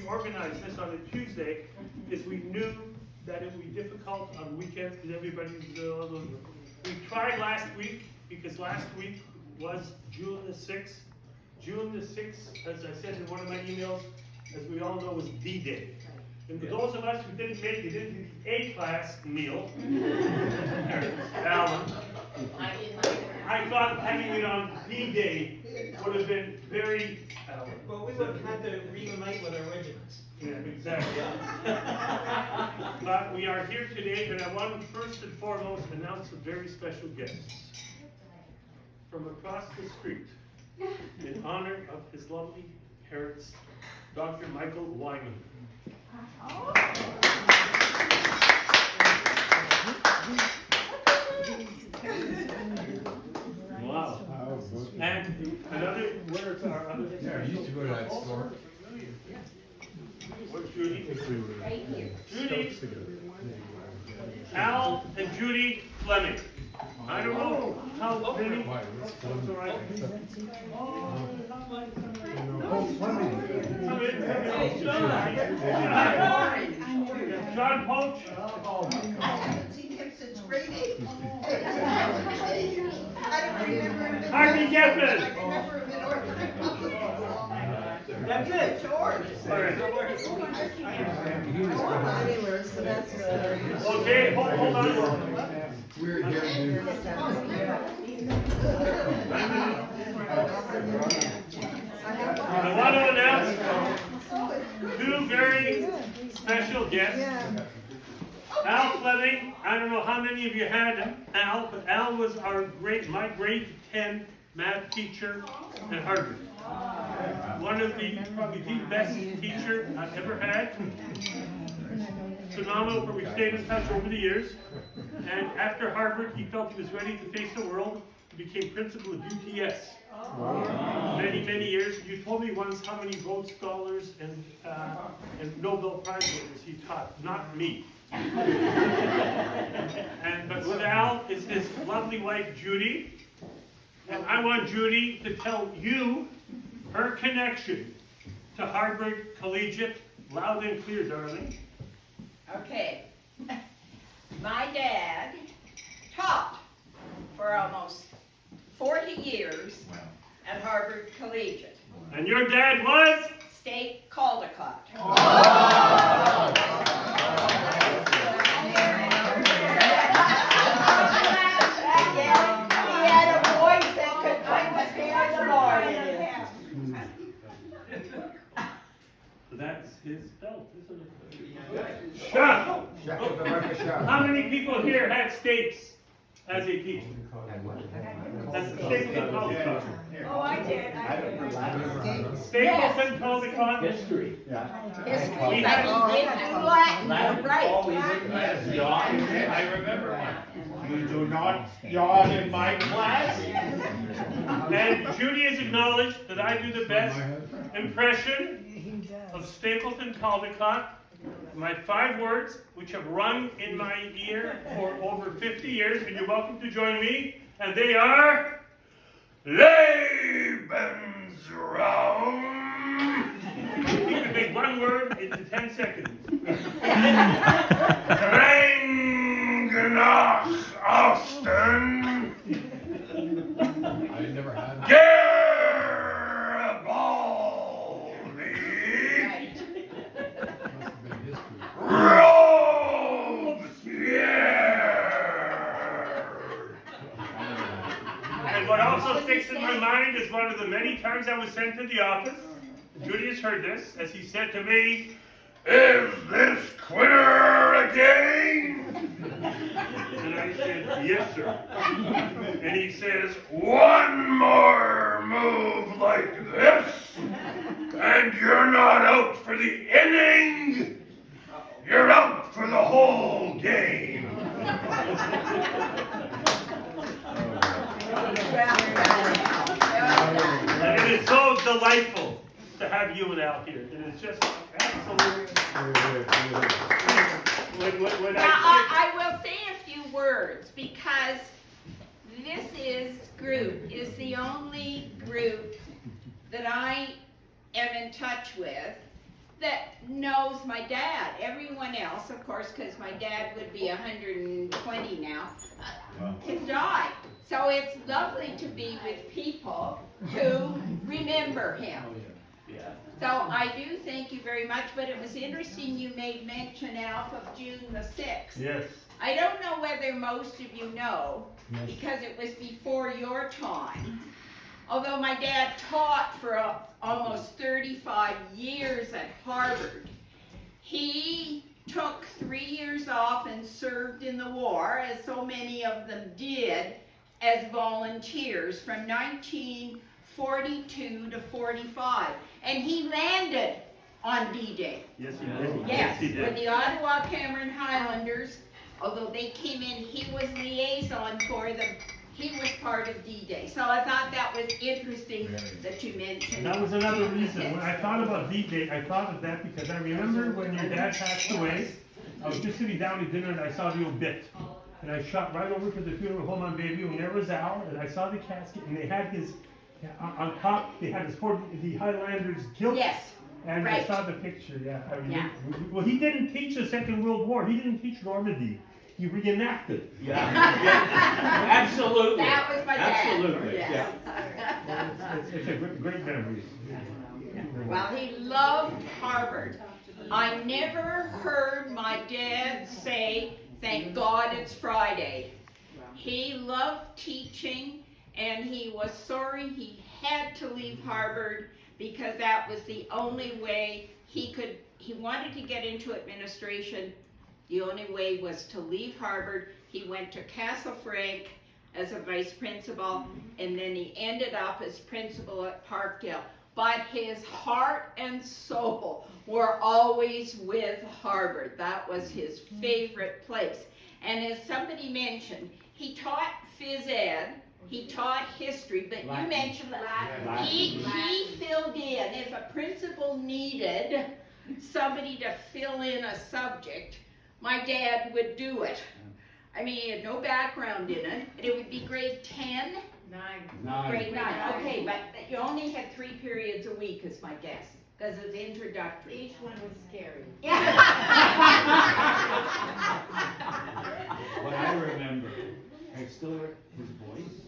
organized this on a Tuesday is we knew that it would be difficult on weekends because everybody's, we tried last week because last week was June the 6th. June the 6th, as I said in one of my emails, as we all know, was D-Day. And for those of us who didn't make it into the A-class meal, Alan, I thought having it on D-Day would have been very, Well, we would have had to reunite with our regiments. yeah, exactly. But we are here today, and I want to first and foremost announce a very special guest from across the street in honor of his lovely parents, Dr. Michael Wyman. Wow. And another, where's our other? Yeah, I used to go to that store. Where's Judy? Right here. Judy, Al and Judy Fleming. I don't know how many. Why? What's That's all right. Come in. John Poach. Harvey Geffen. That's it, George. All right. So that's Okay, hold on. Weird hairdo. I want to announce two very special guests. Al Fleming, I don't know how many of you had Al, but Al was my grade 10 math teacher at Harvard. One of probably the best teacher I've ever had. Phenomenal, where we stayed in touch over the years. And after Harvard, he felt he was ready to face the world. He became principal of UTS. Many, many years. You told me once how many Rhodes Scholars and Nobel Prize winners he taught. Not me. But with Al is his lovely wife Judy. And I want Judy to tell you her connection to Harvard Collegiate. Loud and clear, darling. Okay. My dad taught for almost 40 years at Harvard Collegiate. And your dad was? State Caldecott. He had a voice that could bring the fear of the Lord in it. That's his belt, isn't it? Shut! How many people here had States as a teacher? That's the Stapleton Caldecott. Oh, I did. Stapleton Caldecott. History. We had, I remember one. You do not yawn in my class. and Judy has acknowledged that I do the best impression of Stapleton Caldecott. My 5 words, which have rung in my ear for over 50 years, and you're welcome to join me, and they are Lebensraum. You can make 1 word into 10 seconds. Drang nach Osten. I never had. Garibaldi. Must have been history. Robespierre. And what also sticks in my mind is one of the many times I was sent to the office. Judy has heard this, as he said to me, "Is this Quitter again?" And I said, "Yes, sir." And he says, "One more move like this, and you're not out for the inning. You're out for the whole game." And it is so delightful to have you and Al here. It is just absolutely. I will say a few words because this group is the only group that I am in touch with that knows my dad. Everyone else, of course, because my dad would be 120 now, has died. So it's lovely to be with people who remember him. So I do thank you very much, but it was interesting you made mention, Alf, of June the 6th. Yes. I don't know whether most of you know, because it was before your time. Although my dad taught for almost 35 years at Harvard, he took 3 years off and served in the war, as so many of them did, as volunteers from 1942 to 45. And he landed on D-Day. Yes, he did. Yes, he with did. the Ottawa Cameron Highlanders, although they came in, he was liaison for them. He was part of D-Day. So I thought that was interesting that you mentioned. And that was another reason. When I thought about D-Day, I thought of that because I remember when your dad passed away, I was just sitting down at dinner and I saw the obit. And I shot right over to the funeral home on Bayview, and there was Al, and I saw the casket, and they had his, on top, they had his, the Highlanders kilt. Yes, And I right. saw the picture, yeah. I mean, Yeah. Well, he didn't teach the Second World War. He didn't teach Normandy. He reenacted. Absolutely. That was my dad. Absolutely, Yes. It's a great memory. Well, he loved Harvard. I never heard my dad say, "Thank God it's Friday." He loved teaching, and he was sorry he had to leave Harvard because that was the only way he wanted to get into administration. The only way was to leave Harvard. He went to Castle Frank as a vice principal, and then he ended up as principal at Parkdale. But his heart and soul were always with Harvard. That was his favorite place. And as somebody mentioned, he taught phys ed, he taught history, but you mentioned Latin. He filled in. If a principal needed somebody to fill in a subject, my dad would do it. I mean, he had no background in it, and it would be grade 10, grade 9. Okay, but you only had 3 periods a week is my guess, because it's introductory. Each one was scary. What I remember, I still hear his voice.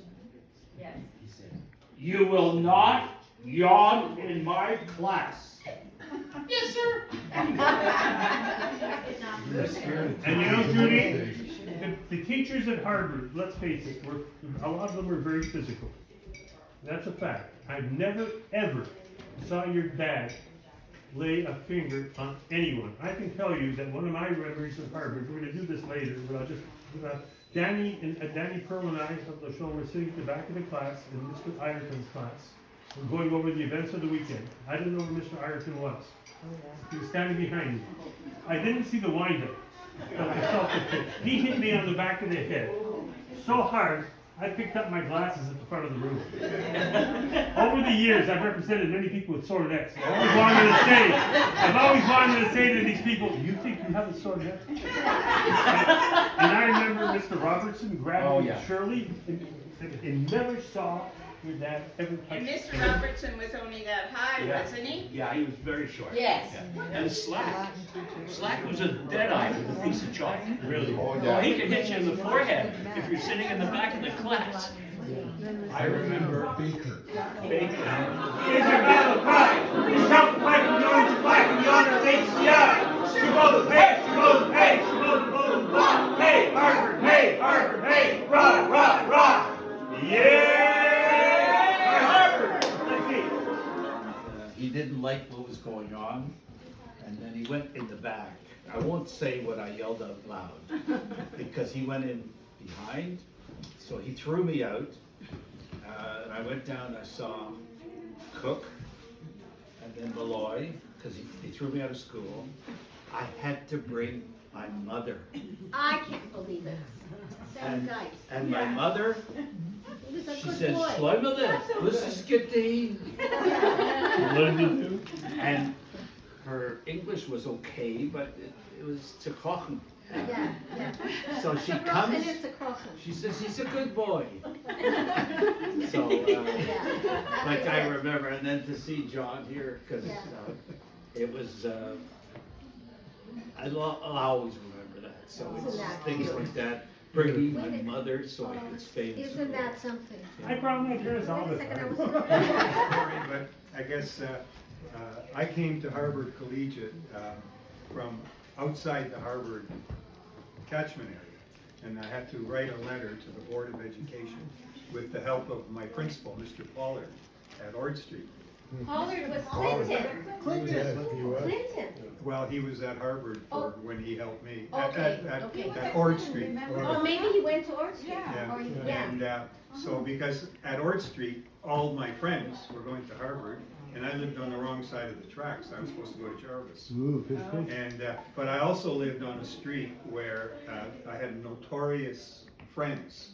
Yes. He said, "You will not yawn in my class." Yes, sir. You're scared of And you know, teachers Judy, these days. the teachers at Harvard, let's face it, a lot of them were very physical. That's a fact. I've never, ever saw your dad lay a finger on anyone. I can tell you that one of my memories of Harvard, we're gonna do this later, but I'll just, Danny Pearl and I of the show were sitting at the back of the class in Mr. Ireton's class. We're going over the events of the weekend. I didn't know where Mr. Ireton was. He was standing behind me. I didn't see the windup. I felt the pitch. He hit me on the back of the head so hard, I picked up my glasses at the front of the room. Over the years, I've represented many people with sore necks. I've always wanted to say to these people, "You think you have a sore neck?" And I remember Mr. Robertson grabbing Shirley and never saw your dad ever touch. And Mr. Robertson was only that high, Yeah. wasn't he? Yeah, he was very short. Yes. Yeah. And Slack was a dead eye with a piece of chalk. Really? Well, he could hit you in the forehead if you're sitting in the back of the class. I remember Baker. Here's your battle cry. We shout the flag from the orange flag from the honor of HCI. She go the pay, she go the pay, she go the blue block. Hey, Harvard, hey, Harvard, hey, rah, rah, rah. Yeah, Harvard. Let's see. He didn't like what was going on, and then he went in the back. I won't say what I yelled out loud, because he went in behind, so he threw me out. And I went down, I saw Cook, and then Malloy, because he threw me out of school. I had to bring my mother. I can't believe it. Sounds And, nice. and my mother, He was a she good said, boy. "Schleimer there, this is Kitty." And her English was okay, but it was zu kochen. Yeah, yeah. So she It's a crossing, comes, it's a crossing. she says, "He's a good boy." So, Yeah. like I remember, and then to see John here, because Yeah. it was, I'll always remember that, so it's Isn't that things cute? like that, bringing my mother so I could stay in school. Isn't that something? I brought my parents all the Wait a second, I time. was- Sorry, but I guess, I came to Harvard Collegiate, from outside the Harvard catchment area. And I had to write a letter to the Board of Education with the help of my principal, Mr. Pollard, at Ord Street. Pollard was Clinton. Clinton. Well, he was at Harvard Oh. when he helped me, Okay, okay. at Ord Street. Oh, maybe he went to Ord Street. Yeah, Or, yeah. and, so because at Ord Street, all my friends were going to Harvard, and I lived on the wrong side of the tracks, I was supposed to go to Jarvis. Ooh, good pitch. And, but I also lived on a street where, I had notorious friends.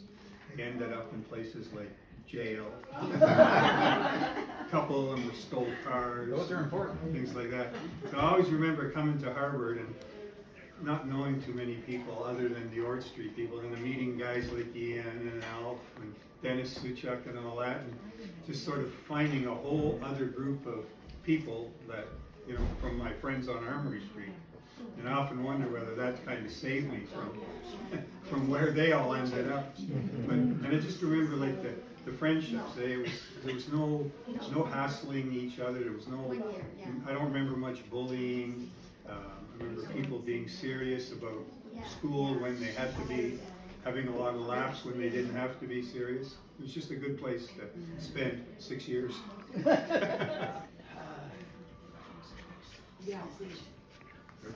They ended up in places like jail. A couple of them were stole cars. Those are important. Things like that. So I always remember coming to Harvard and not knowing too many people other than the Ord Street people, and meeting guys like Ian and Alf and Dennis Suchuk and all that, and just sort of finding a whole other group of people that, you know, from my friends on Armory Street. And I often wonder whether that kind of saved me from where they all ended up. But, and I just remember like the friendships, there was no hassling each other, there was no, 1 year, yeah. I don't remember much bullying. I remember people being serious about school when they had to be, having a lot of laughs when they didn't have to be serious. It was just a good place to spend 6 years.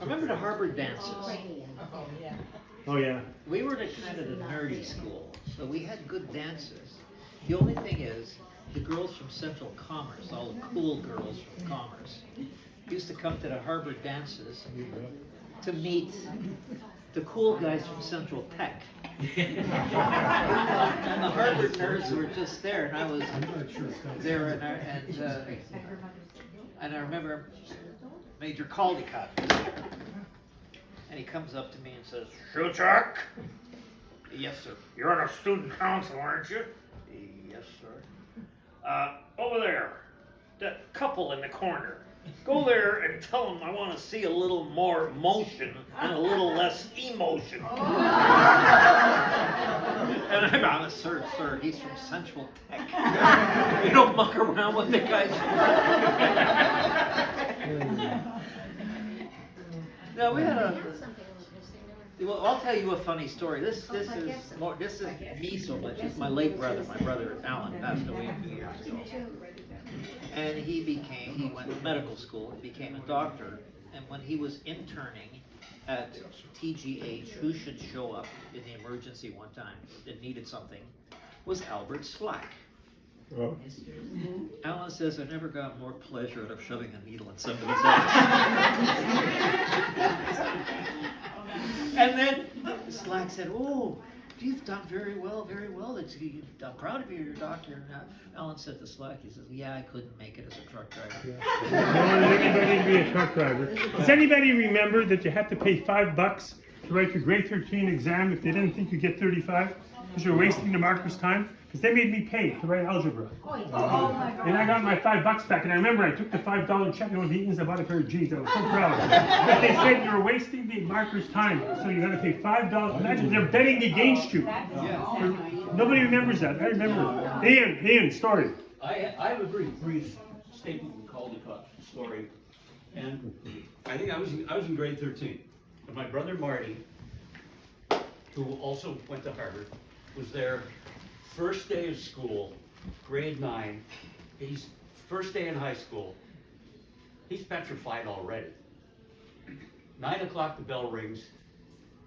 I remember the Harvard dances. Oh, yeah. We were the kind of the nerdy school, so we had good dances. The only thing is, the girls from Central Commerce, all the cool girls from Commerce, used to come to the Harvard dances to meet the cool guys from Central Tech. And the Harvard nerds were just there, and I was there, and I remember Major Caldecott was there. And he comes up to me and says, Shuchak, "Yes, sir." you're on a student council, aren't you? "Yes, sir." Over there, that couple in the corner. Go there and tell them I want to see a little more motion and a little less emotion. And I'm honest, sir, he's from Central Tech. You don't muck around with the guys. No, we had a. Well, I'll tell you a funny story. This is me so much. It's my late brother. My brother Alan passed away a few years ago. And he went to medical school and became a doctor. And when he was interning at TGH, who should show up in the emergency one time that needed something was Albert Slack. Oh. Alan says, "I never got more pleasure out of shoving a needle in somebody's ass." And then Slack said, "Oh, you've done very well, very well. I'm proud of you, you're a doctor." And Alan said to Slack, he says, "Yeah, I couldn't make it as a truck driver." I want anybody to be a truck driver. Does anybody remember that you had to pay $5 to write your grade 13 exam if they didn't think you'd get 35? Because you're wasting the marker's time? Because they made me pay to write algebra. And I got my $5 back, and I remember I took the $5 check, and it was the eatings I bought a pair of jeans. I was so proud. But they said you're wasting the marker's time, so you gotta pay $5. Imagine, they're betting against you. Nobody remembers that. I remember. Ian, story. I have a brief statement from Caldecott's story, and I think I was in grade 13. And my brother Marty, who also went to Harvard, was there first day of school, grade 9. He's first day in high school. He's petrified already. 9 o'clock the bell rings.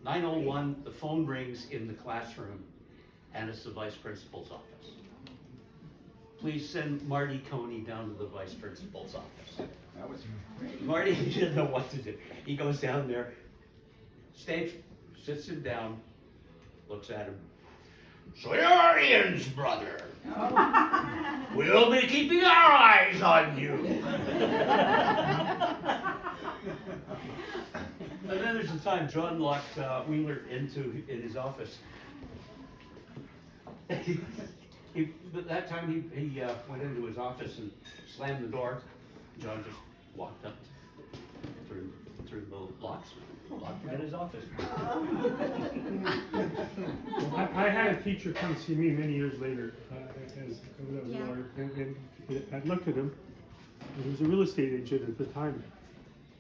9:01 the phone rings in the classroom, and it's the vice principal's office. Please send Marty Coney down to the vice principal's office. Marty didn't know what to do. He goes down there, sits him down, looks at him. "So you're Ian's brother. We'll be keeping our eyes on you." And then there's a time John locked Wheeler in his office. But that time he went into his office and slammed the door. John just walked up through the locksmith, locked him in his office. I had a teacher come see me many years later, as when I was a lawyer, and I looked at him, and he was a real estate agent at the time.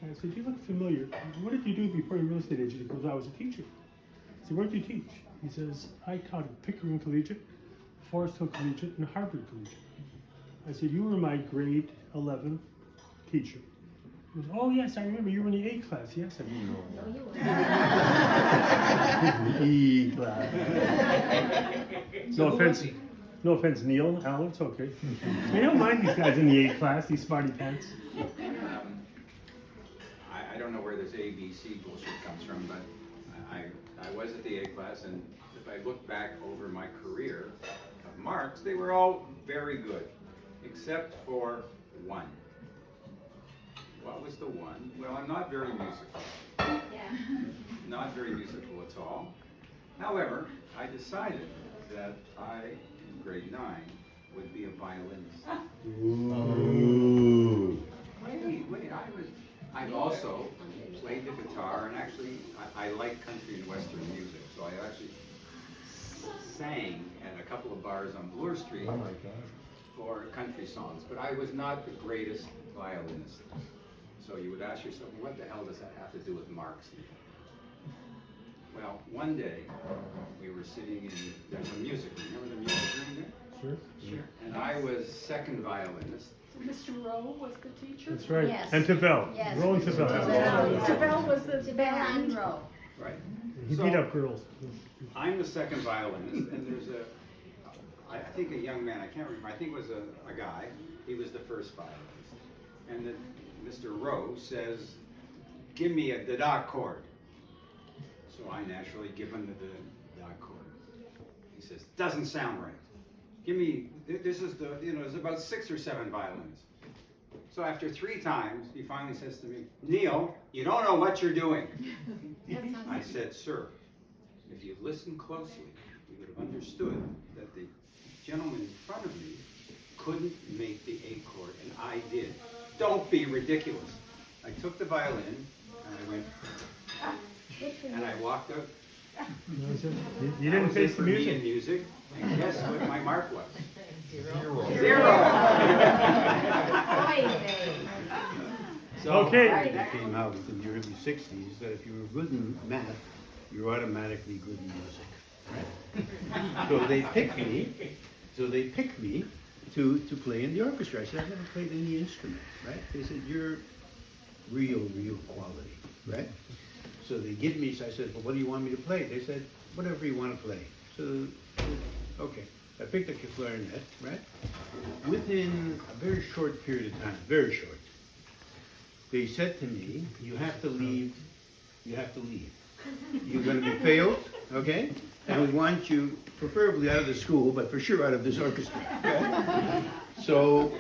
And I said, "You look familiar. What did you do before you were a real estate agent?" He goes, "I was a teacher." I said, "Where did you teach?" He says, "I taught at Pickering Collegiate, Forest Hill Collegiate, and Harvard Collegiate." I said, "You were my grade 11 teacher." He goes, "Oh yes, I remember. You were in the A class." "Yes, I remember." No, you weren't. E class. So No who offense, was he? no offense, Neil, Alan, it's okay. We don't mind these guys in the A class, these smarty pants. I don't know where this ABC bullshit comes from, but I was at the A class, and if I look back over my career of marks, they were all very good, except for one. What was the one? Well, I'm not very musical. Not very musical at all. However, I decided that I, in grade 9, would be a violinist. Ooh. Wait, I've also played the guitar, and actually, I like country and western music, so I actually sang at a couple of bars on Bloor Street Oh my God. for country songs, but I was not the greatest violinist. So you would ask yourself, what the hell does that have to do with marks? Well, one day, we were sitting in, there's a music room, remember the music room there? Sure. And I was second violinist. Mr. Rowe was the teacher? That's right. Yes. And Tavel, Yes. Roland Tavel. Isabel was the Band band. row. Right. He So- beat up girls. I'm the second violinist, and there's I think a young man, I can't remember, I think it was a guy, he was the first violinist. And then Mr. Rowe says, "Give me a da-da chord." So I naturally give him the da chord. He says, "Doesn't sound right. Give me, this is there's about 6 or 7 violinists." So after 3 times, he finally says to me, "Neil, you don't know what you're doing." I said, "Sir, if you listened closely, you would have understood that the gentleman in front of me couldn't make the A chord, and I did. Don't be ridiculous." I took the violin, and I went, and I walked out. You didn't That was it face the for me in music. music, and guess what my mark was? So Okay. it came out in the early 60s that if you were good in math, you were automatically good in music, right? So they picked me to play in the orchestra. I said, "I've never played any instrument," right? They said, "You're real quality," right? So they give me, so I said, "Well, what do you want me to play?" They said, "Whatever you want to play." So, okay. I picked up the clarinet, right? Within a very short period of time, very short, they said to me, "You have to leave. You have to leave. You're going to be failed, okay? And we want you, preferably out of the school, but for sure out of this orchestra." Okay? So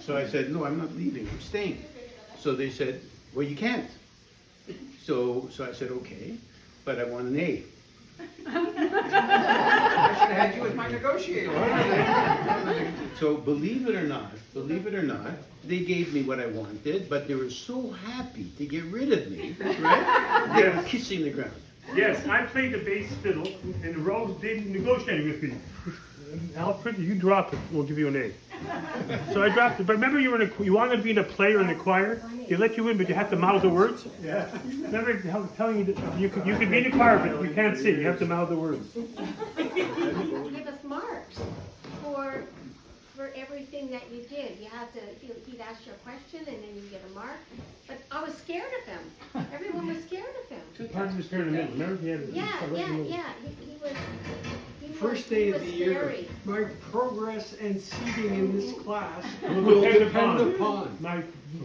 I said, "No, I'm not leaving. I'm staying." So they said, "Well, you can't." So I said, "Okay, but I want an A." I should have had you as my negotiator. So believe it or not, they gave me what I wanted, but they were so happy to get rid of me, right? They were kissing the ground. Yes, I played the bass fiddle, and Rose did negotiating with me. Alfred, you drop it, we'll give you an A. So I dropped it, but remember you wanted to be in a play or in a choir? They let you in, but you have to mouth the words? Yeah. Remember telling you that you could be in the choir, but you can't sing, you have to mouth the words. Give us marks for everything that you did. You had to, he'd ask you a question and then you get a mark. But I was scared of him. Everyone was scared of him. Part of his hair in the middle, remember? He had Yeah. First day he of was the year, scary. my progress and seating in this class Will will depend depend upon upon.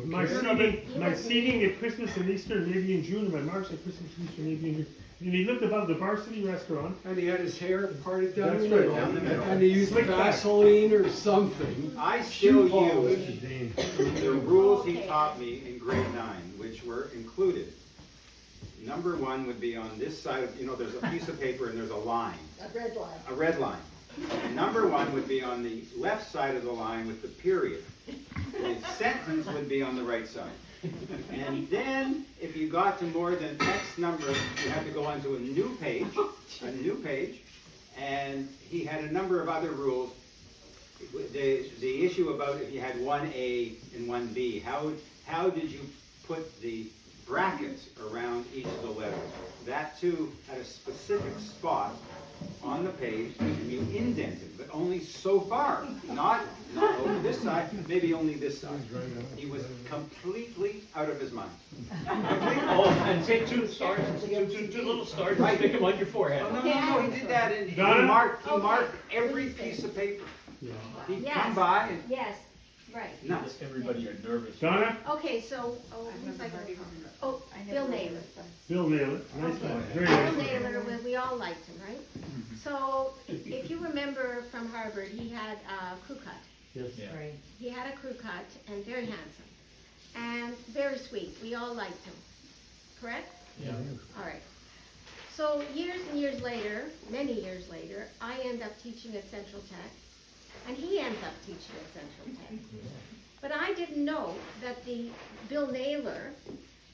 my seating at Christmas and Easter, maybe in June, my marks at Christmas and Easter, maybe in June. And he lived above the Varsity Restaurant. And he had his hair parted down the That's right, middle. down the middle. And he used Slick back. Vaseline or something. I still Shoe use the rules he taught me in grade 9, which were included. Number 1 would be on this side of, there's a piece of paper and there's a line. A red line. And number 1 would be on the left side of the line with the period. The sentence would be on the right side. And then, if you got to more than X number, you had to go onto a new page, and he had a number of other rules. The issue about if you had one A and one B, how did you put the brackets around each of the letters? That too had a specific spot on the page, and you indented, but only so far, not over this side, maybe only this side. He was completely out of his mind. Oh, and take two stars, two little stars, and stick them on your forehead. Oh, no, he did that, and he Donna? marked Okay. every piece of paper. He'd Yes. come by and, Yes, right. nuts. Everybody are nervous. Donna? Okay, so, who's I going from? Oh, Bill Naylor. Bill Naylor, nice Okay. guy, very Bill nice. Naylor, we all liked him, right? So, if you remember from Harvard, he had a crew cut. Yes. He had a crew cut and very handsome. And very sweet, we all liked him, correct? Yeah. All right. So years and years later, many years later, I end up teaching at Central Tech, and he ends up teaching at Central Tech. But I didn't know that the Bill Naylor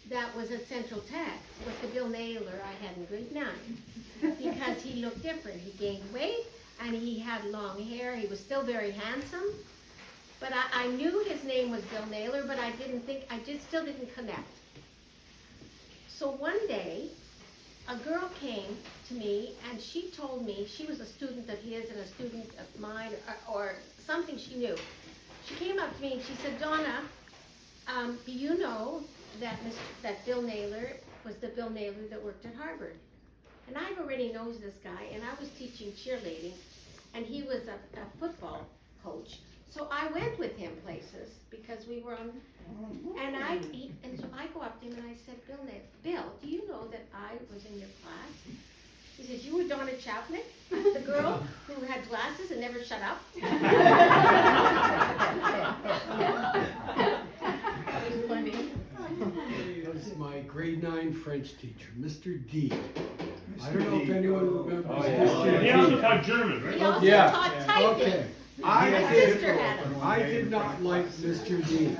that was at Central Tech was the Bill Naylor I had in grade 9. Because he looked different. He gained weight, and he had long hair. He was still very handsome. But I knew his name was Bill Naylor, but I still didn't connect. So one day, a girl came to me, and she told me, she was a student of his and a student of mine, or something she knew. She came up to me and she said, Donna, do you know that Bill Naylor was the Bill Naylor that worked at Harvard? And I've already known this guy, and I was teaching cheerleading, and he was a football coach. So I went with him places because we were on, and so I go up to him and I said, Bill, do you know that I was in your class? He says, you were Donna Chapnick, the girl who had glasses and never shut up? That was funny. That was my grade 9 French teacher, Mr. D. I don't know if anyone remembers Mr. He also taught German, He right? also Yeah. taught typing. Okay. My sister had him. I did not like Mr. D.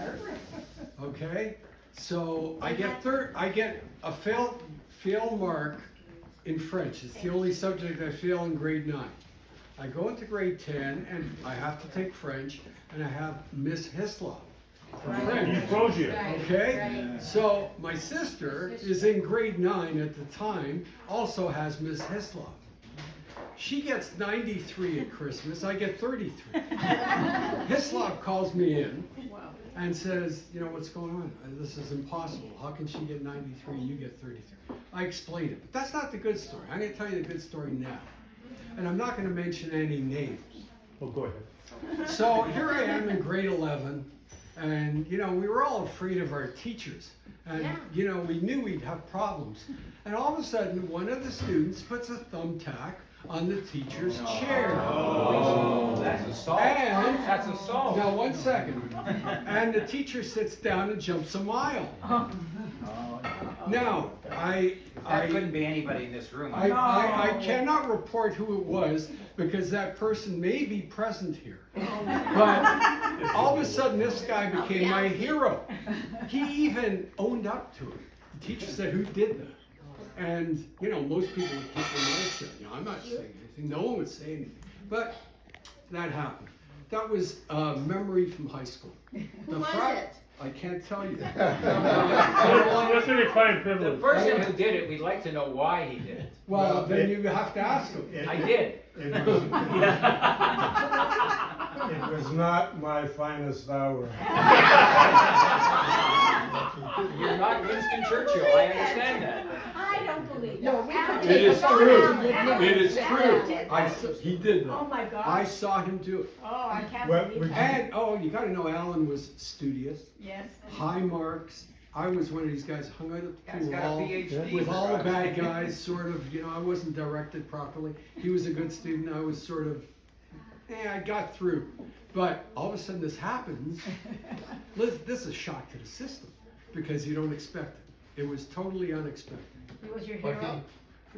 Okay? So I get a fail mark in French. It's the only subject I fail in grade 9. I go into grade 10 and I have to take French, and I have Miss Hislop for French. Euphrosia. Okay? So my sister is in grade 9 at the time, also has Miss Hislop. She gets 93 at Christmas, I get 33. Hislop calls me in and says, you know, what's going on? This is impossible. How can she get 93 and you get 33? I explained it, but that's not the good story. I'm going to tell you the good story now. And I'm not going to mention any names. Oh, go ahead. So here I am in grade 11, and you know, we were all afraid of our teachers. And Yeah. you know, we knew we'd have problems. And all of a sudden, one of the students puts a thumbtack on the teacher's chair. Oh, that's assault. And That's assault. now 1 second. And the teacher sits down and jumps a mile. Now, That couldn't be anybody in this room. I cannot report who it was because that person may be present here. But all of a sudden, this guy became my hero. He even owned up to it. The teacher said, "Who did that?" And you know, most people would keep their mouths shut. You know, I'm not saying anything. No one would say anything. But that happened. That was a memory from high school. Who was it? I can't tell you. That's an client The privilege. person who did it, we'd like to know why he did it. Well, then you have to ask him. I did. It was not my finest hour. You're not Winston Churchill, I understand that. I don't believe No, that. it is true. It It is true. He did that. Oh my God. I saw him do it. Oh, I can't Well, believe would that. And, oh, you gotta know Alan was studious, Yes. high marks. I was one of these guys hung out at the Guy's pool got a hall PhD. with all the bad guys, sort of, you know, I wasn't directed properly. He was a good student, I was sort of, I got through. But all of a sudden this happens, this is a shock to the system because you don't expect it. It was totally unexpected. He was your hero.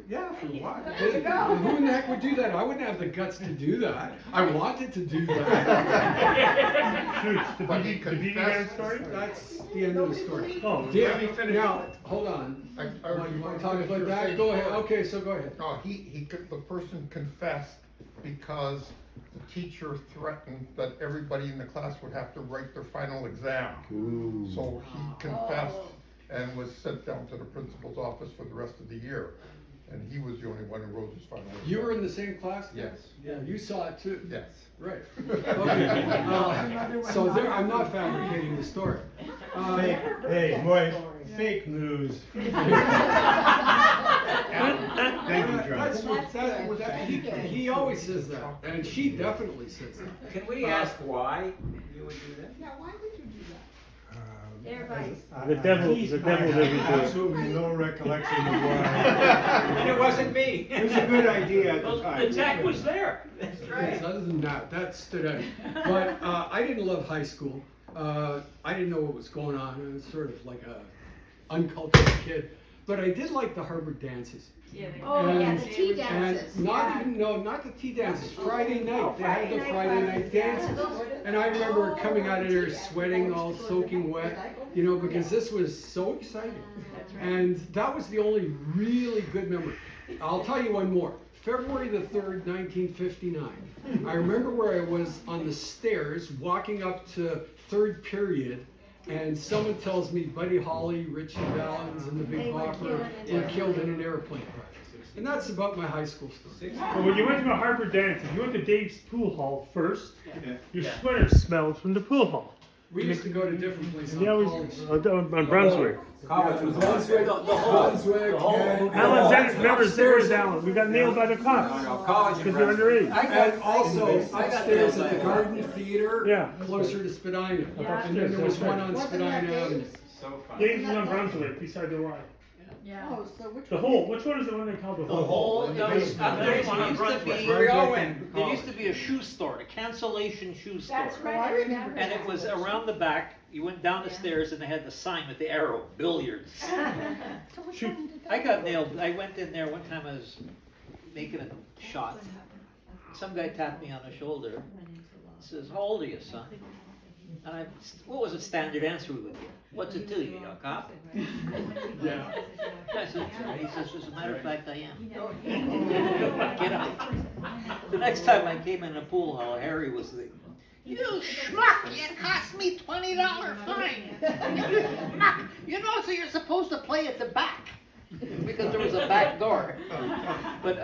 Yeah, for what? There you go. Who in the heck would do that? I wouldn't have the guts to do that. I wanted to do that. Shoot, the But he BB gun confessed- story? That's the end of the story. Oh, Dear, let me finish. now, hold on. I- You wanna talk about that? Go ahead. Okay, so go ahead. No, the person confessed because the teacher threatened that everybody in the class would have to write their final exam. So he confessed and was sent down to the principal's office for the rest of the year. And he was the only one who wrote his final exam. You were in the same class? Yes. Yeah, you saw it too. Yes. Right. Okay. So there, I'm not fabricating the story. Fake, hey, boy, fake news. Thank you, John. That's what, he always says that, and she definitely says that. Can we ask why you would do that? Everybody's. The devil- the devil I never have did. absolutely no recollection of why. And it wasn't me. It was a good idea at the Well, time. the tech was there. Yes, other than that, that stood out. But I didn't love high school. I didn't know what was going on. I was sort of like a uncultured kid. But I did like the Harvard dances. Oh, yeah, And- the tea dances. And not the tea dances, Friday night, they had the Friday night dances. And I remember coming out of there sweating, all soaking wet, you know, because this was so exciting. And that was the only really good memory. I'll tell you one more. February the 3rd, 1959. I remember where I was on the stairs walking up to third period, and someone tells me Buddy Holly, Richie Valens, and the Big Bopper were killed in an airplane crash. And that's about my high school story. Well, when you went to a Harvard dance, if you went to Dave's pool hall first, Yeah. your sweater smelled from the pool hall. We used to go to different places Yeah, on we, college. on Brunswick. Brunswick, The whole- Brunswick, and- Alan, remember, there was Alan. We got nailed by the cops. College Because you're underage. And also I got upstairs nailed at the by- Garden Theater, Yeah. closer to Spadina. And then there was one on Spadina Avenue. So fun. Dave's on Brunswick, beside the Y. Oh, so which The hole, which one is the one they call the hole? Whole, The there base- used the base one on to Brunswick. be, We all went. there used to be a shoe store, a cancellation shoe store. That's right, I remember And that. it was around the back, you went down the stairs and they had the sign with the arrow, billiards. Shoot. I got nailed, I went in there one time, I was making a shot. Some guy tapped me on the shoulder, says, "How old are you, son?" And I, what was a standard answer we would get? "What's it to you, you cop?" Yeah. I said, he says, "As a matter of fact, I am." Get up. The next time I came in the pool hall, Harry was the, "You schmuck, it cost me $20 fine." Schmuck. You know, so you're supposed to play at the back. Because there was a back door. But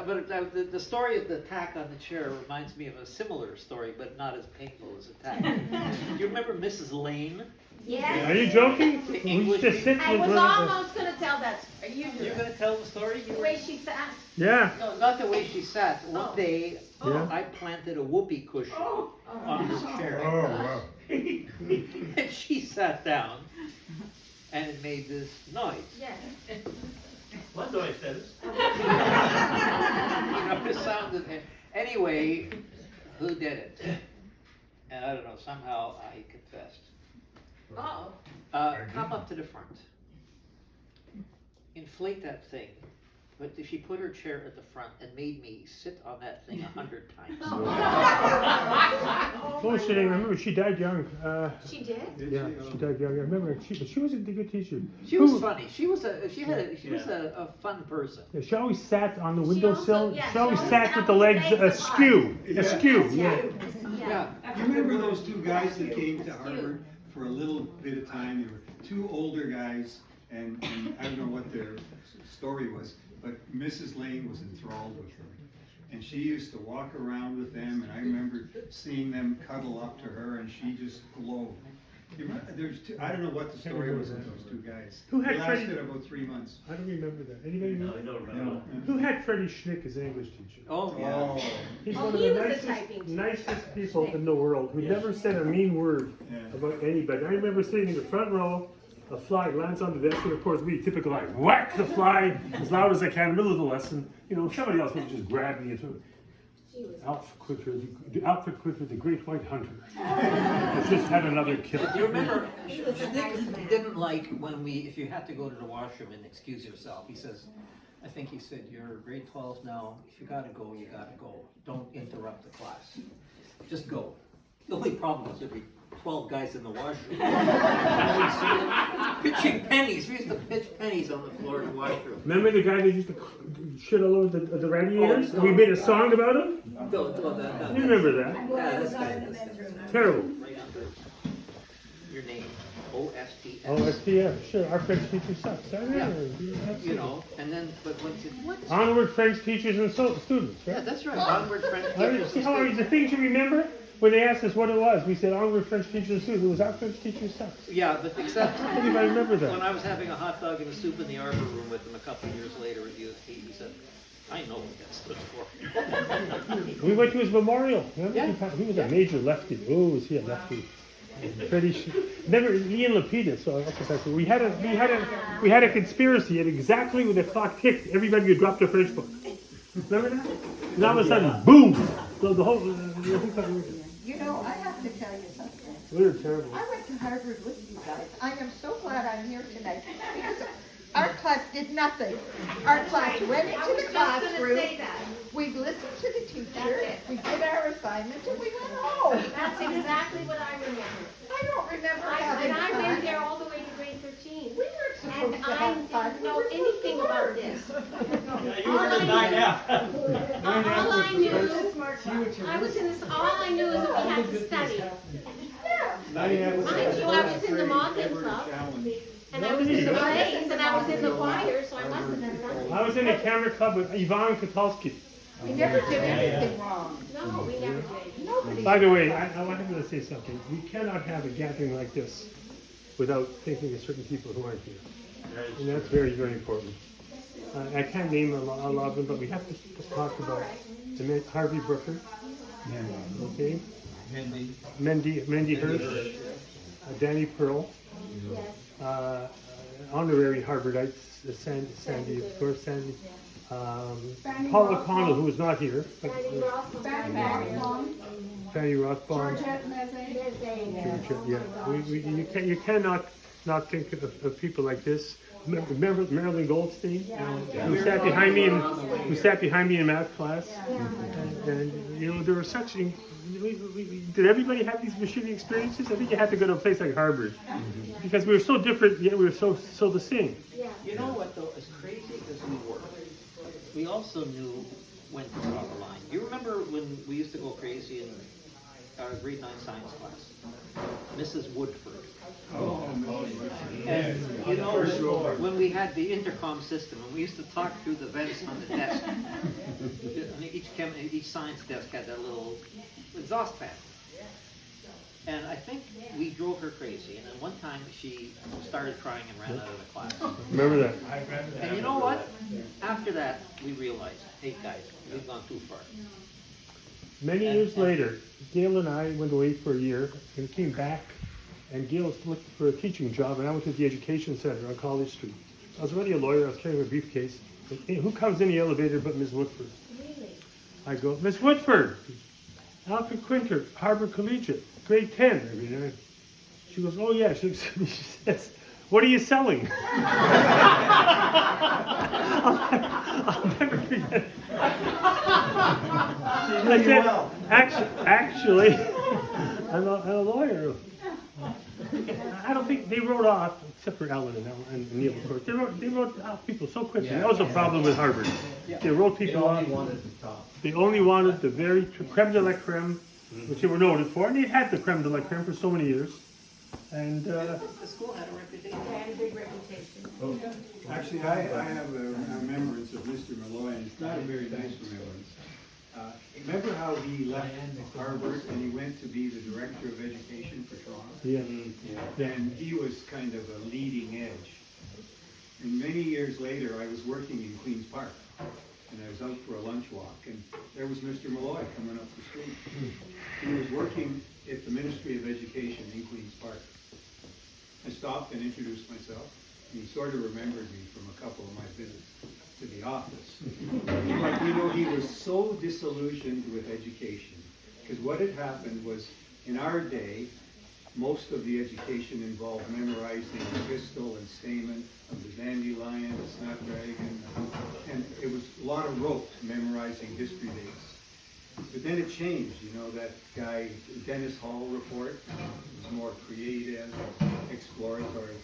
the story of the attack on the chair reminds me of a similar story, but not as painful as attack. Do you remember Mrs. Lane? Yes. Are you joking? The We English- just sit I with was one of the- almost gonna tell that, you do You're it. gonna tell the story? You The were- way she sat. Yeah. No, not the way she sat. One day, Yeah. I planted a whoopee cushion on her chair. Oh, wow. And she sat down, and it made this noise. Yes. What noise that is? You know, it sounded, anyway, who did it? And I don't know, somehow I confessed. Uh-oh. Come up to the front. Inflate that thing. But she put her chair at the front and made me sit on that thing 100 times. Oh, she, remember, she died young. She did? Yeah, she died young. I remember, but she was a good teacher. She was funny. She was a fun person. Yeah, she always sat on the She windowsill. also- yeah, She always she always sat sat with the with legs legs askew. Yeah. Askew, yeah. Yeah. You remember those two guys that came to Harvard for a little bit of time? They were two older guys, and I don't know what their story was, but Mrs. Lane was enthralled with them. And she used to walk around with them, and I remember seeing them cuddle up to her, and she just glowed. You remember, I don't know what the story was of those two guys. Who had It Freddie- lasted about 3 months. I don't remember that. Anybody No, know? I don't remember. Who had Freddie Schnick as English teacher? Oh, yeah. Oh, He's Oh, one of he the was a nicest, typing teacher. nicest people in the world who never said a mean word Yeah. about anybody. I remember sitting in the front row, a fly lands on the desk, and of course we typical like whack the fly as loud as I can in the middle of the lesson. You know, somebody else would just grab me and throw it. Alfred Clifford, the Great White Hunter. Has just had another kill. Do you remember, Nick didn't like when if you had to go to the washroom and excuse yourself, he says, I think he said, you're grade 12 now, if you gotta go, you gotta go. Don't interrupt the class. Just go. The only problem was there'd be 12 guys in the washroom. Pitching pennies, we used to pitch pennies on the floor in the washroom. Remember the guy that used to shit all over the radiators? And we made a song about him? You remember that? Yeah, this guy. Terrible. Right under your name, OSTS. OSTF, sure, our French teacher sucks. I remember. You know, and then, but once it, Onward French teachers and students, right? yeah, that's right, onward French teachers. See how the things you remember? When they asked us what it was, we said onward French teachers and students. It was our French teacher sucks. Yeah, but except I don't think I remember that. when I was having a hot dog and a soup in the arbor room with him a couple of years later at UST, he said, I know what that stood for. We went to his memorial. Remember? Yeah. He was a major lefty. Oh, was he a lefty? Never Ian Lapidus. So we had a conspiracy, and exactly when the clock ticked, everybody would drop their French book. Remember that? And all of a sudden, boom! The whole. You know, I have to tell you something. We were terrible. I went to Harvard with you guys. I am so glad I'm here tonight because our class did nothing. Our class went into the classroom. We listened to the teacher. We did our assignments and we went home. That's exactly what I remember. I don't remember having And I fun. went there all the way to grade 13. We weren't supposed And to I have fun. didn't know anything about this. You were in 9F. All I knew, I was in this, all I knew is that we had to study. Mind you, I was in the Malden Club, and I was in the plays, and I was in the choir, so I must have done something. I was in the camera club with Ivan Katalski. We never did anything wrong. No, we never did. Nobody. By the way, I wanted to say something. We cannot have a gathering like this without thinking of certain people who aren't here. And that's very, very important. I can't name a lot of them, but we have to talk about Harvey Brooker, okay? Mendy Hirsch, Danny Pearl, honorary Harvardites, Sandy, of course, Sandy. Paul O'Connell, who is not here. Fanny Rothbaum. Yeah. You cannot not think of people like this. Remember Marilyn Goldstein, who sat behind me in math class, and you know there were such. Did everybody have these machine experiences? I think you had to go to a place like Harvard because we were so different, yet we were so the same. You know what though, as crazy as we were, we also knew when to draw the line. You remember when we used to go crazy in our grade 9 science class? Mrs. Woodford. And you know, when we had the intercom system, and we used to talk through the vents on the desk, each science desk had that little exhaust fan. And I think we drove her crazy, and then one time she started crying and ran out of the class. Remember that? And you know what? After that, we realized, hey guys, we've gone too far. Many years later, Gail and I went away for a year and came back, and Gail was looking for a teaching job, and I went to the Education Center on College Street. I was already a lawyer, I was carrying a briefcase. And who comes in the elevator but Ms. Woodford? I go, Ms. Woodford, Alfred Quinter, Harvard Collegiate, grade 10. I mean, she goes, oh yeah, she says, what are you selling? I'll never forget it. I said, actually, I'm a lawyer. I don't think they wrote off, except for Ellen and Neil, of course. They wrote off people so quickly. That was a problem with Harvard. They wrote people off. They only wanted the very creme de la creme, which they were noted for, and they had the creme de la creme for so many years. And The school had a reputation. Had a big reputation. Actually, I have a remembrance of Mr. Malloy, and it's not a very nice remembrance. Remember how he left Harvard and he went to be the director of education for Toronto? Yeah. And he was kind of a leading edge. And many years later, I was working in Queen's Park, and I was out for a lunch walk, and there was Mr. Malloy coming up the street. He was working at the Ministry of Education in Queen's Park. I stopped and introduced myself, and he sort of remembered me from a couple of my visits to the office. But you know, he was so disillusioned with education, because what had happened was, in our day, most of the education involved memorizing the pistil and stamen of the dandelion, the snapdragon, and it was a lot of rote memorizing history dates. But then it changed, you know, that guy, Dennis Hall report, was more creative, exploratory.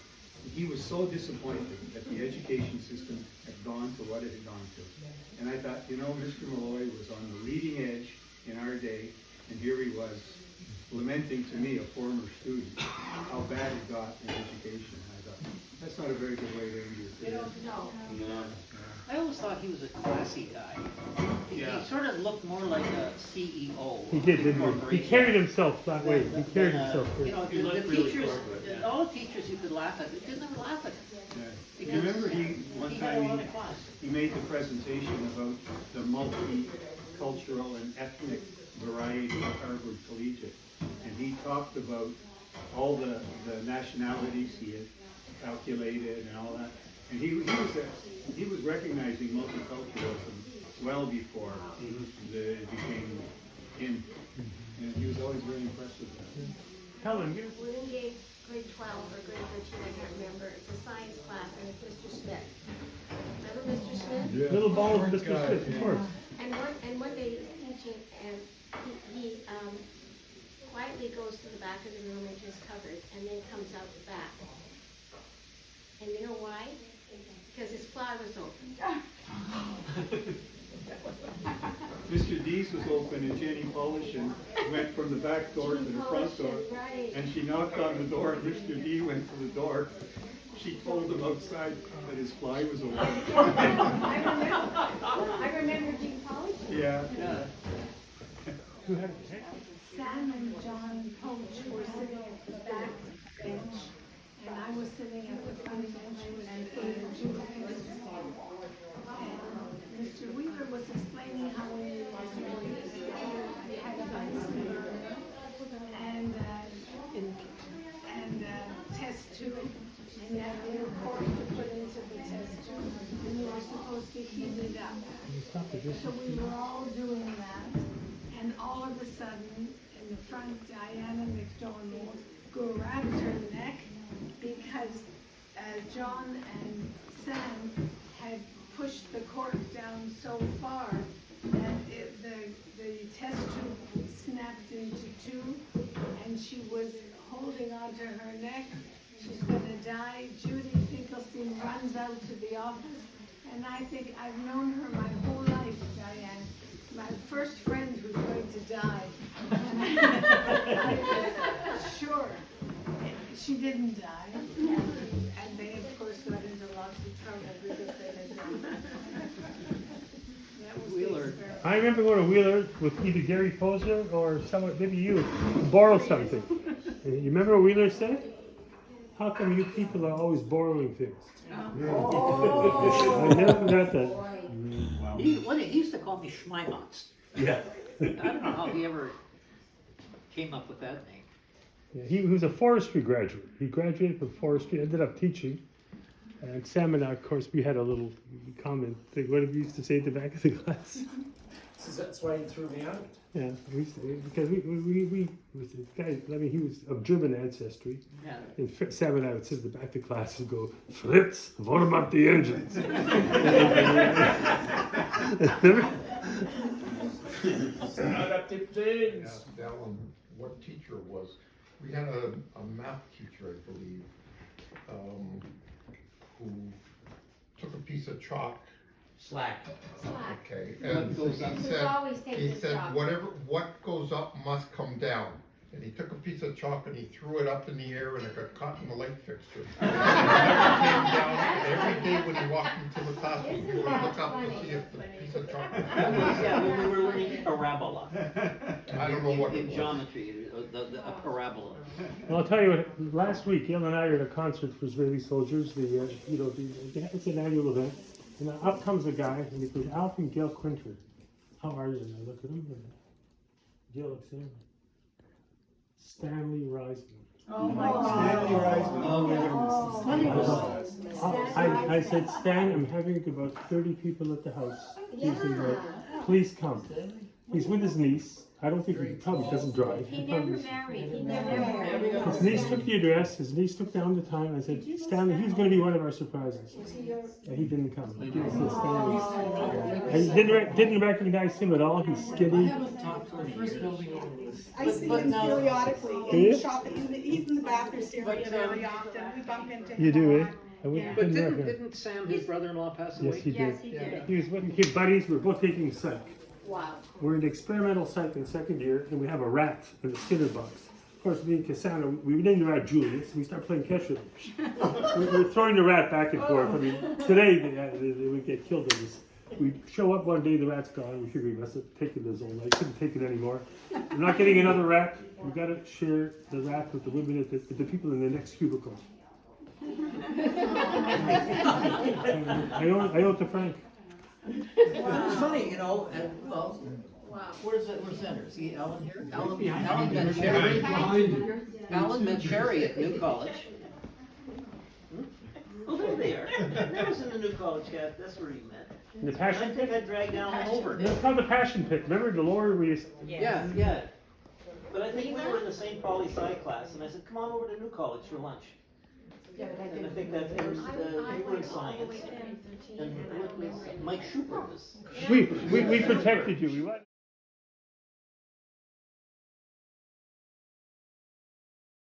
He was so disappointed that the education system had gone to what it had gone to. And I thought, you know, Mr. Malloy was on the leading edge in our day, and here he was lamenting to me, a former student, how bad it got in education. I thought, that's not a very good way to end your career. No. I always thought he was a classy guy. He sort of looked more like a CEO. He did, didn't he? He carried himself that way. He carried himself. You know, He the looked really teachers, corporate, yeah. all the teachers you could laugh at, you could never laugh at him. Yeah. You remember one He had a lot time of class. he made the presentation about the multicultural and ethnic variety of Harvard Collegiate. And he talked about all the nationalities he had calculated and all that. And he was recognizing multiculturalism well before it became in. And he was always very impressed with that. Helen, We're in grade 12 or grade 13, I can't remember. It's a science class and it's Mr. Smith. Remember Mr. Smith? little ball of Mr. Guy, Smith, of course. And one day he's teaching and he quietly goes to the back of the room into his cupboard and then comes out the back. And you know why? Because his fly was open. Mr. Dees was open and Jenny Polishin went from the back door to the front door. Right. And she knocked on the door and Mr. D went to the door. She told him outside that his fly was open. I remember Dean Polish. Yeah. Sam and John Poach were sitting at the back bench, and I was sitting at the front bench, and Judith was standing. And Mr. Wheeler was explaining how we had a bicycle and test tube, and that little cork to put into the test tube, and you were supposed to heat it up. So we were all doing that, and all of a sudden, in the front, Diana McDonald grabbed her neck because John and Sam had pushed the cork down so far that the test tube snapped into two, and she was holding onto her neck. She's gonna die. Judy Finkelstein runs out to the office, and I think I've known her my whole life, Diane. My first friend who's going to die. I was sure. She didn't die. And they, of course, got into lots of trouble because they had done that. That was the Wheeler. experiment. I remember going to Wheeler with either Gary Posner or someone, maybe you, to borrow something. And you remember what Wheeler said? How come you people are always borrowing things? I never forgot that. He used to call me Schmeimatz. Yeah. I don't know how he ever came up with that name. Yeah, he was a forestry graduate. He graduated from forestry, ended up teaching. And Sam and I, of course, we had a little comment thing. What did we used to say at the back of the class? That's why you threw me out. Yeah, we used to, because we was a guy, I mean, he was of German ancestry. Yeah. And Sam and I would sit at the back of the class and go, Fritz, what about the engines? Not up to things. Alan, what teacher was, we had a math teacher, I believe, who took a piece of chalk. Slack. Okay, What and goes up? He always takes he his said, chalk. what goes up must come down. And he took a piece of chalk and he threw it up in the air and it got caught in the light fixture. And it never came down, and every day when he walked into the classroom, he would look up to see if the piece of chalk was Yeah, when we were learning parabola. I don't know what it In was. geometry, a parabola. Well, I'll tell you what, last week, Gail and I were at a concert for Israeli soldiers, it's an annual event. And up comes a guy, and he goes, Alf and Gail Quinter, how are you? And I look at him, and Gail looks at him. Stanley Reisman. Oh my Stanley Rise was I said, Stan, I'm having about 30 people at the house Tuesday night. Please come. He's with his niece. I don't think he probably doesn't drive. He He never probably- married, he never married. His niece took the address, his niece took down the time, I said, Stanley, he's gonna be one of our surprises. And he didn't come. I said, Stanley. I didn't recognize him at all, he's skinny. I see him periodically Do in you? the shop, he's in the bathurst area very often, we bump into him. You do, a eh? lot. I wouldn't- But didn't didn't, recognize- didn't Sam, his brother-in-law, pass away? Yes, he did. Yes, he did. He was with his buddies, we were both taking psych. Wow. We're in experimental psych in second year, and we have a rat in the Skinner box. Of course, me and Cassandra, we named the rat Julius, we start playing catch with him. We're throwing the rat back and forth. I mean, today they would get killed in this. We show up one day, the rat's gone. We figure we must have taken his own life. Couldn't take it anymore. We're not getting another rat. We got to share the rat with the women with the people in the next cubicle. I owe it to Frank. It's funny, you know, and, well, where's Sanders? See Alan here? Alan met Sherry. Behind you. Alan met Sherry at New College. Oh, there they are. That was in the New College caf, that's where he met. In the And passion I think pit? I dragged Alan over. It's called the passion pit. Remember the lower we used. Yeah, yeah. But I think we were in the same poli-sci class, and I said, come on over to New College for lunch. And I think that they were in science. And Mike Schubert was. We protected you. We